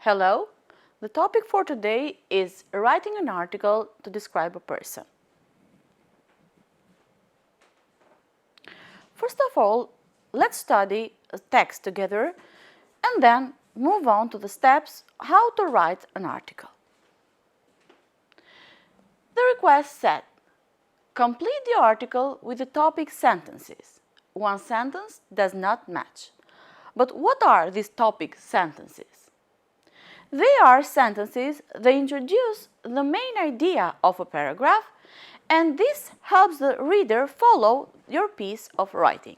Hello, the topic for today is writing an article to describe a person. First of all, let's study a text together and then move on to the steps how to write an article. The request said, complete the article with the topic sentences. One sentence does not match. But what are these topic sentences? They are sentences that introduce the main idea of a paragraph, and this helps the reader follow your piece of writing.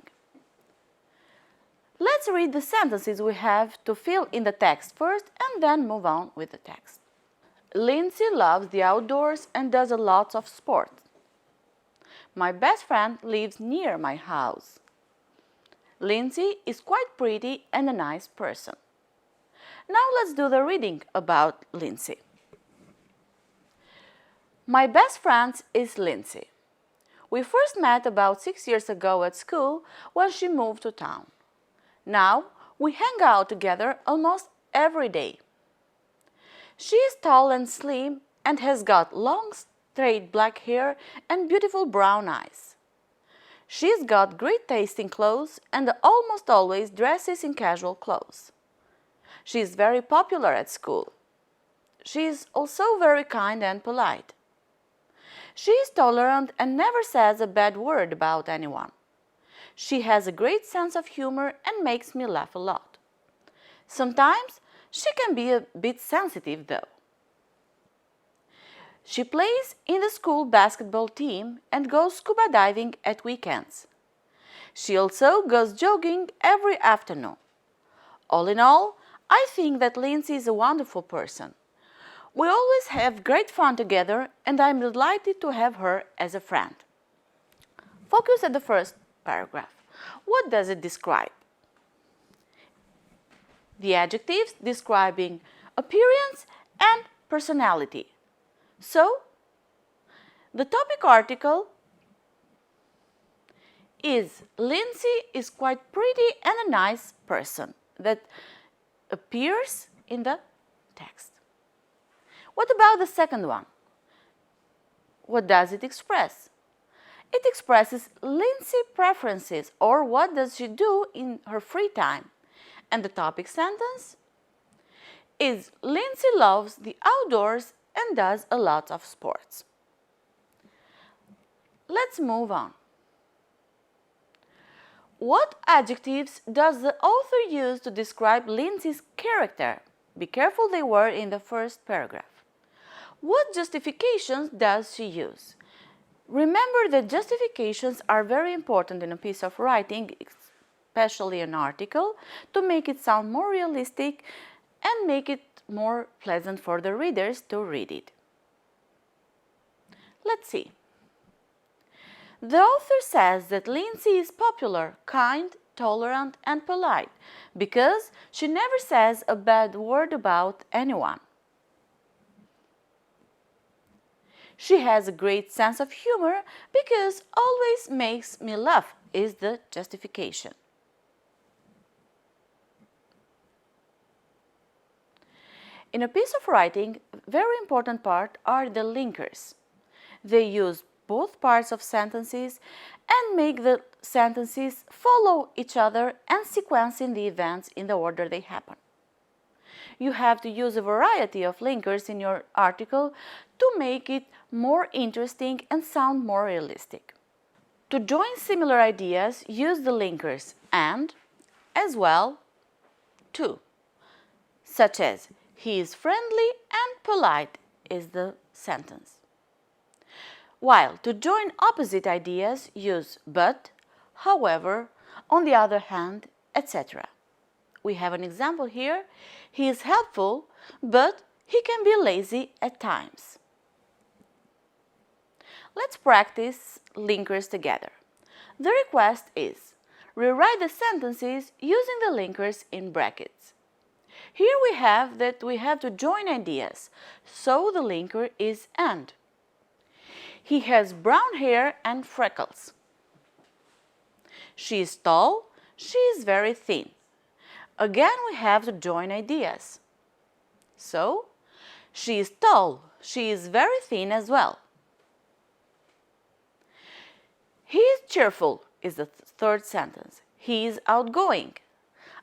Let's read the sentences we have to fill in the text first and then move on with the text. Lindsay loves the outdoors and does a lot of sport. My best friend lives near my house. Lindsay is quite pretty and a nice person. Now let's do the reading about Lindsay. My best friend is Lindsay. We first met about 6 years ago at school when she moved to town. Now we hang out together almost every day. She is tall and slim and has got long, straight black hair and beautiful brown eyes. She's got great taste in clothes and almost always dresses in casual clothes. She is very popular at school. She is also very kind and polite. She is tolerant and never says a bad word about anyone. She has a great sense of humor and makes me laugh a lot. Sometimes she can be a bit sensitive though. She plays in the school basketball team and goes scuba diving at weekends. She also goes jogging every afternoon. All in all, I think that Lindsay is a wonderful person. We always have great fun together and I'm delighted to have her as a friend. Focus at the first paragraph. What does it describe? The adjectives describing appearance and personality. So, the topic article is Lindsay is quite pretty and a nice person that appears in the text. What about the second one? What does it express? It expresses Lindsay's preferences or what does she do in her free time. And the topic sentence is Lindsay loves the outdoors and does a lot of sports. Let's move on. What adjectives does the author use to describe Lindsay's character? Be careful, they were in the first paragraph. What justifications does she use? Remember that justifications are very important in a piece of writing, especially an article, to make it sound more realistic and make it more pleasant for the readers to read it. Let's see. The author says that Lindsay is popular, kind, tolerant and polite because she never says a bad word about anyone. She has a great sense of humor because always makes me laugh is the justification. In a piece of writing, very important part are the linkers. They use both parts of sentences and make the sentences follow each other and sequencing the events in the order they happen. You have to use a variety of linkers in your article to make it more interesting and sound more realistic. To join similar ideas, use the linkers and, as well, to, such as he is friendly and polite is the sentence. While to join opposite ideas, use but, however, on the other hand, etc. We have an example here. He is helpful, but he can be lazy at times. Let's practice linkers together. The request is, rewrite the sentences using the linkers in brackets. Here we have that we have to join ideas, so the linker is and. He has brown hair and freckles. She is tall, she is very thin. Again, we have to join ideas. So, she is tall. She is very thin as well. He is cheerful is the third sentence. He is outgoing.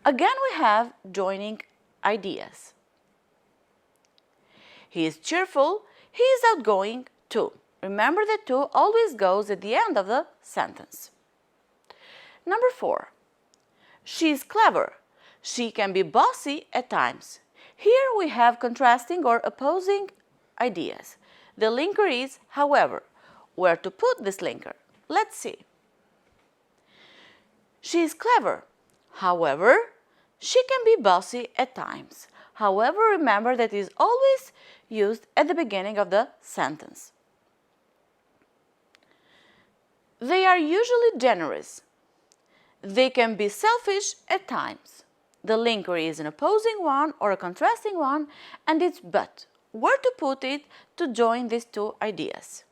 Again, we have joining ideas. He is cheerful. He is outgoing too. Remember that "to" always goes at the end of the sentence. Number 4. She is clever. She can be bossy at times. Here we have contrasting or opposing ideas. The linker is however. Where to put this linker? Let's see. She is clever. However, she can be bossy at times. However, remember that is always used at the beginning of the sentence. They are usually generous. They can be selfish at times. The linker is an opposing one or a contrasting one, and it's but. Where to put it to join these two ideas?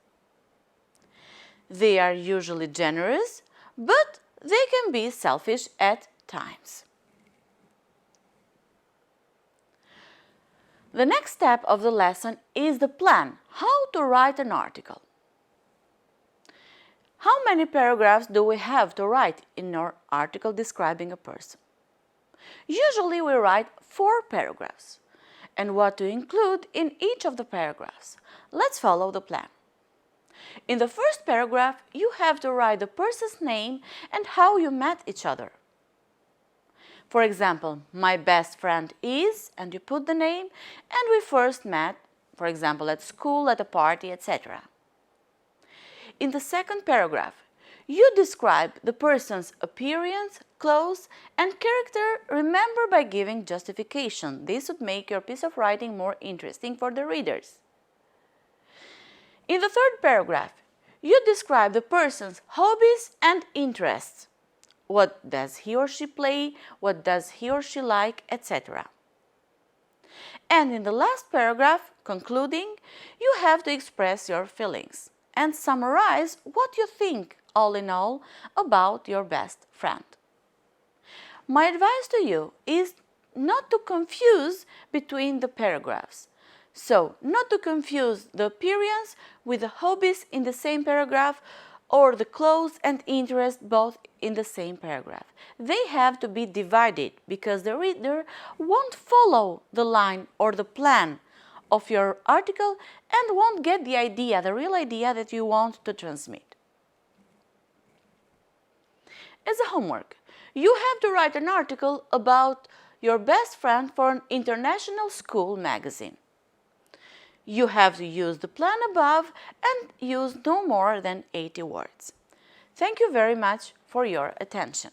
They are usually generous, but they can be selfish at times. The next step of the lesson is the plan, how to write an article. How many paragraphs do we have to write in our article describing a person? Usually we write 4 paragraphs. And what to include in each of the paragraphs? Let's follow the plan. In the first paragraph, you have to write the person's name and how you met each other. For example, my best friend is, and you put the name, and we first met, for example, at school, at a party, etc. In the second paragraph, you describe the person's appearance, clothes, and character, remember by giving justification. This would make your piece of writing more interesting for the readers. In the third paragraph, you describe the person's hobbies and interests. What does he or she play? What does he or she like, etc. And in the last paragraph, concluding, you have to express your feelings and summarize what you think, all in all, about your best friend. My advice to you is not to confuse between the paragraphs. So, not to confuse the appearance with the hobbies in the same paragraph or the clothes and interests both in the same paragraph. They have to be divided because the reader won't follow the line or the plan of your article and won't get the idea, the real idea that you want to transmit. As a homework, you have to write an article about your best friend for an international school magazine. You have to use the plan above and use no more than 80 words. Thank you very much for your attention.